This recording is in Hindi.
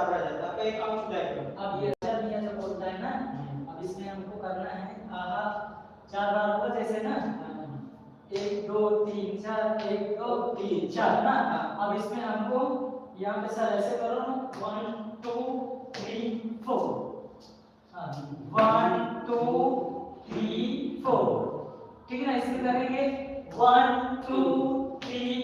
बराबर आ जाता है। आपका एक काम छूटा है। अब ये जब ये जब बोलता है ना, अब इसमें हमको करना है आहा 4 बार होगा जैसे ना, 1 2 3 4 1 2 3 4 ना। अब इसमें हमको यहाँ पे सर ऐसे करो ना, 1 2 3 4, हाँ 1 2 3 4, ठीक है ना। इसमें करेंगे 1 2 3